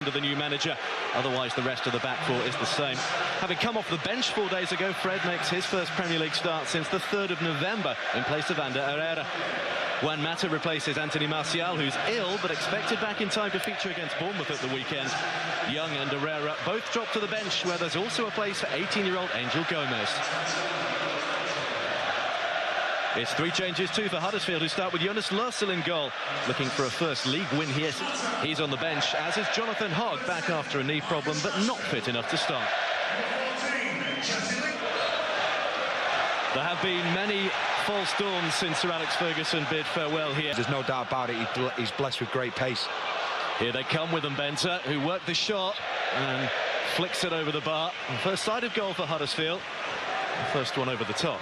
of the new manager. Otherwise, the rest of the back four is the same. Having come off the bench 4 days ago, Fred makes his first Premier League start since the 3rd of November in place of Dde. Juan Mata replaces Anthony Martial, who's ill but expected back in time to feature against Bournemouth at the weekend. Young and Herrera both drop to the bench, where there's also a place for 18-year-old Angel Gomez. It's 3 changes too for Huddersfield, who start with Jonas Lörsel in goal, looking for a first league win here. He's on the bench, as is Jonathan Hogg, back after a knee problem but not fit enough to start. There have been many false dawns since Sir Alex Ferguson bid farewell here. There's no doubt about it, he's blessed with great pace. Here they come with Mbenta, who worked the shot and flicks it over the bar. First sight of goal for Huddersfield, the first one over the top.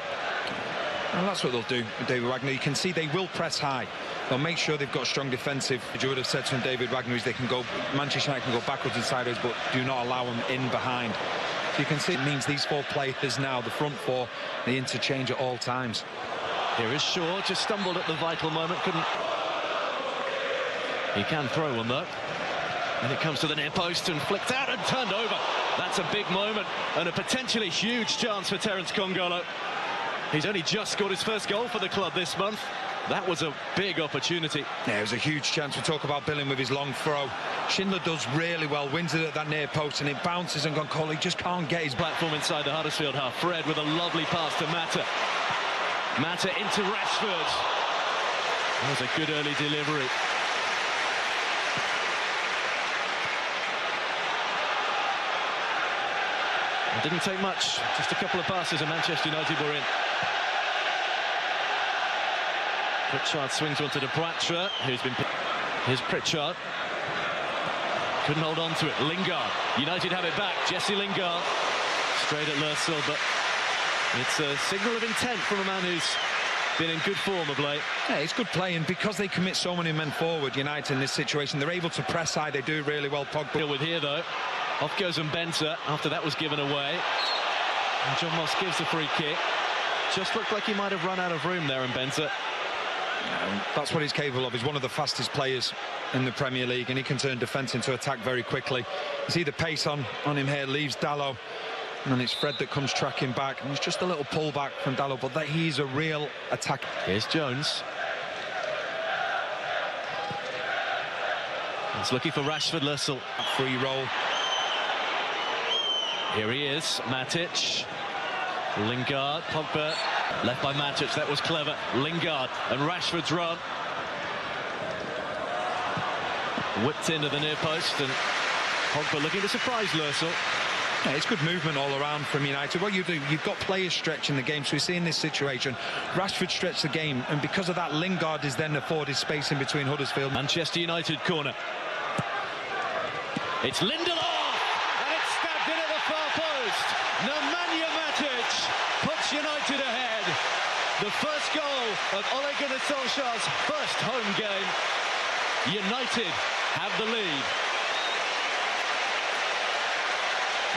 And that's what they'll do with David Wagner. You can see they will press high. They'll make sure they've got strong defensive. What you would have said to David Wagner is they can go, Manchester United can go backwards and sideways, but do not allow them in behind. So you can see it means these 4 players now, the front 4, they interchange at all times. Here is Shaw, just stumbled at the vital moment, couldn't. He can throw one though. And it comes to the near post and flicked out and turned over. That's a big moment and a potentially huge chance for Terence Kongolo. He's only just scored his first goal for the club this month. That was a big opportunity. Yeah, it was a huge chance. We talk about Billing with his long throw. Schindler does really well, wins it at that near post, and it bounces, and Kongolo just can't get his platform inside the Huddersfield half. Fred with a lovely pass to Mata. Mata into Rashford. That was a good early delivery. It didn't take much, just a couple of passes and Manchester United were in. Pritchard swings onto De Poitre, who's been... Here's Pritchard. Couldn't hold on to it. Lingard. United have it back. Jesse Lingard. Straight at Lörsel, but it's a signal of intent from a man who's been in good form of late. Yeah, it's good playing because they commit so many men forward, United, in this situation. They're able to press high. They do really well. Pogba. Deal with here, though. Off goes Mbenta after that was given away. And John Moss gives the free kick. Just looked like he might have run out of room there, Mbenta. That's what he's capable of. He's one of the fastest players in the Premier League, and he can turn defence into attack very quickly. You see the pace on him here, leaves Dalot, and it's Fred that comes tracking back, and it's just a little pullback from Dalot, but that he's a real attack. Here's Jones. He's looking for Rashford. Lörsel. Free roll. Here he is, Matic. Lingard, Pogba, left by Matic, that was clever. Lingard and Rashford's run. Whipped into the near post, and Pogba looking to surprise Lörsel. Yeah, it's good movement all around from United. What you do, you've got players stretching the game, so we see in this situation, Rashford stretched the game, and because of that, Lingard is then afforded space in between Huddersfield. Manchester United corner. It's Lindelof! Nemanja Matic puts United ahead. The first goal of Ole Gunnar Solskjaer's first home game. United have the lead.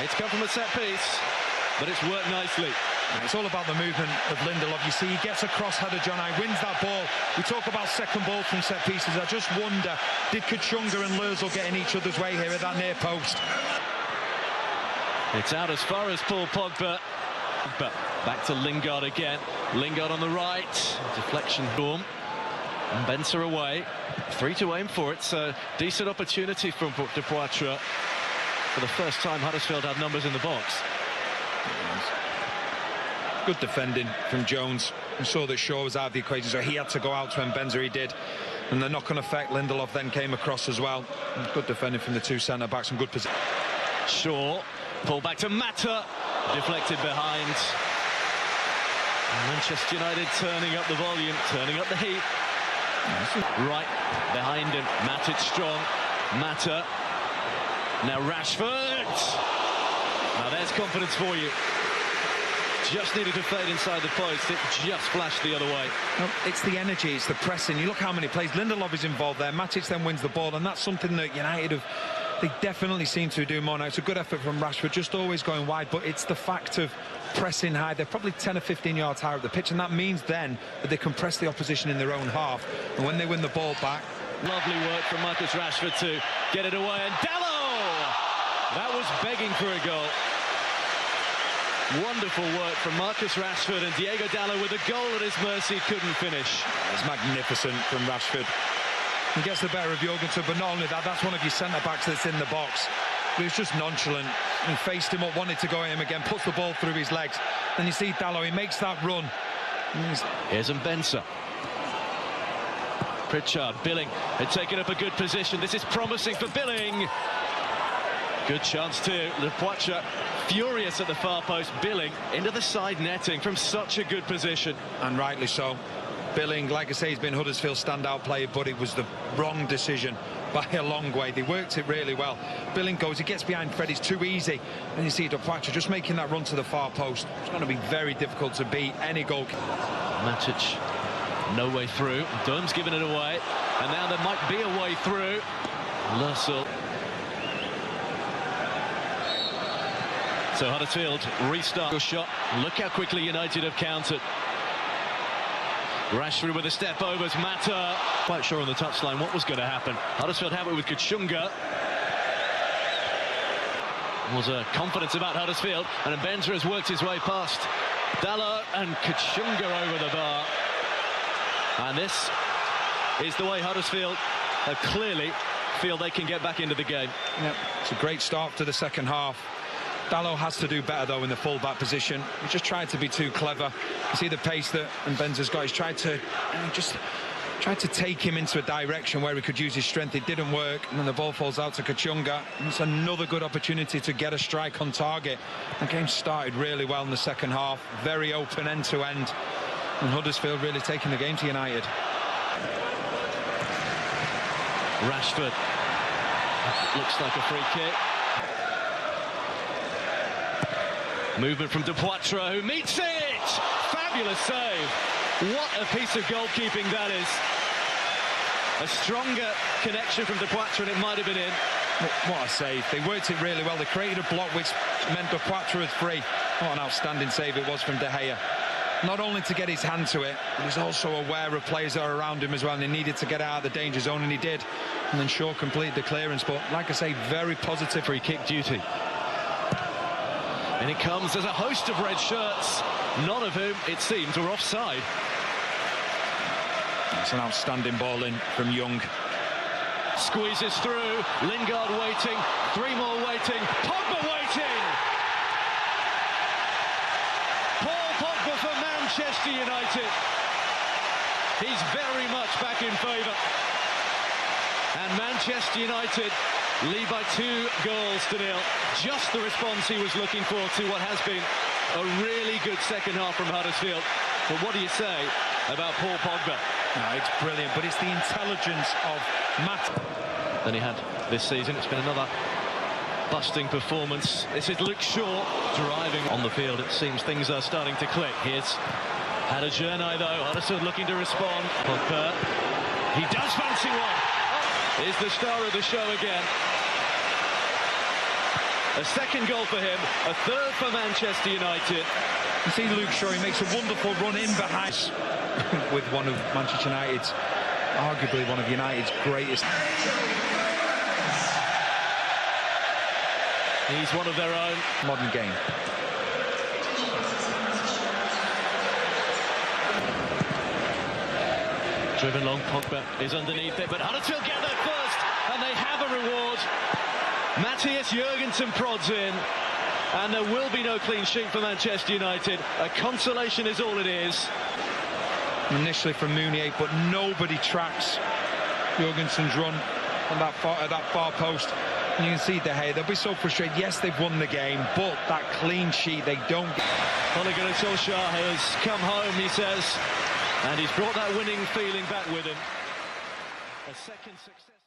It's come from a set piece, but it's worked nicely. It's all about the movement of Lindelof. You see, he gets across header, John. Wins that ball. We talk about second balls from set pieces. I just wonder, did Kachunga and Lörsel get in each other's way here at that near post? It's out as far as Paul Pogba. But back to Lingard again. Lingard on the right. Deflection. Storm. And Mbenta away. 3 to aim for it. So decent opportunity from De Poitre. For the first time, Huddersfield have numbers in the box. Good defending from Jones. We saw that Shaw was out of the equation, so he had to go out to Mbenta. He did. And the knock-on effect, Lindelof then came across as well. Good defending from the 2 centre-backs and good position. Shaw. Pull back to Mata, deflected behind. And Manchester United turning up the volume, turning up the heat. Right behind him, Matic strong. Mata. Now Rashford. Now there's confidence for you. Just needed to fade inside the post. It just flashed the other way. No, it's the energy, it's the pressing. You look how many plays. Lindelof is involved there. Matic then wins the ball, and that's something that United have... They definitely seem to do more now. It's a good effort from Rashford, just always going wide, but it's the fact of pressing high. They're probably 10 or 15 yards higher up the pitch, and that means then that they can press the opposition in their own half. And when they win the ball back... Lovely work from Marcus Rashford to get it away, and Dalot! almost begging for a goal. Wonderful work from Marcus Rashford, and Diego Dalot with a goal at his mercy couldn't finish. It's magnificent from Rashford. He gets the better of Jorgensen, but not only that, that's one of your centre-backs that's in the box. But he was just nonchalant. He faced him up, wanted to go at him again, puts the ball through his legs. Then you see Dalot, he makes that run. Here's Mbenza. Pritchard, Billing had taken up a good position. This is promising for Billing. Good chance too. Le Poitre furious at the far post. Billing into the side netting from such a good position. And rightly so. Billing, like I say, he's been Huddersfield's standout player, but it was the wrong decision by a long way. They worked it really well. Billing goes, he gets behind Fred, it's too easy. And you see Le Poitre just making that run to the far post. It's going to be very difficult to beat any goal. Matic, no way through. Dunham's given it away. And now there might be a way through. Lussell. So Huddersfield restart. Good shot. Look how quickly United have countered. Rashford with a step overs. Mata quite sure on the touchline what was going to happen. Huddersfield have it with Kachunga. Was a confidence about Huddersfield, and Mbenza has worked his way past Dalot and Kachunga over the bar. And this is the way Huddersfield clearly feel they can get back into the game. Yep. It's a great start to the second half. Dalot has to do better though in the full-back position. He just tried to be too clever. You see the pace that Mbenza's got. He's tried to take him into a direction where he could use his strength. It didn't work, and then the ball falls out to Kachunga. And it's another good opportunity to get a strike on target. The game started really well in the second half, very open end to end, and Huddersfield really taking the game to United. Rashford, looks like a free kick. Movement from De Poitre, who meets it! Fabulous save. What a piece of goalkeeping that is. A stronger connection from De Poitre, and it might have been in. What a save. They worked it really well. They created a block which meant De Poitre was free. What an outstanding save it was from De Gea. Not only to get his hand to it, but he's also aware of players that are around him as well, and he needed to get out of the danger zone, and he did. And then Shaw completed the clearance, but like I say, very positive free kick duty. And it comes as a host of red shirts, none of whom, it seems, were offside. That's an outstanding ball in from Young. Squeezes through, Lingard waiting, three more waiting, Pogba waiting! Paul Pogba for Manchester United. He's very much back in favour. And Manchester United lead by 2 goals to nil. Just the response he was looking for to what has been a really good second half from Huddersfield. But what do you say about Paul Pogba? No, it's brilliant, but it's the intelligence of Matt. Than he had this season. It's been another busting performance. This is Luke Shaw driving on the field. It seems things are starting to click. Here's Hadajernay though. Huddersfield looking to respond. Pogba, he does fancy one. Is the star of the show again. A second goal for him, a third for Manchester United. You see Luke Shaw, he makes a wonderful run in behind with one of Manchester United's, arguably one of United's greatest. He's one of their own. Modern game. Driven long, Pogba is underneath it, but Huddersfield get there first, and they have a reward. Matthias Jorgensen prods in, and there will be no clean sheet for Manchester United. A consolation is all it is. Initially from Mounier, but nobody tracks Jorgensen's run on that far post. And you can see De Gea, they'll be so frustrated. Yes, they've won the game, but that clean sheet they don't get. Ole Gunnar Solskjaer has come home, he says, and he's brought that winning feeling back with him. A second success.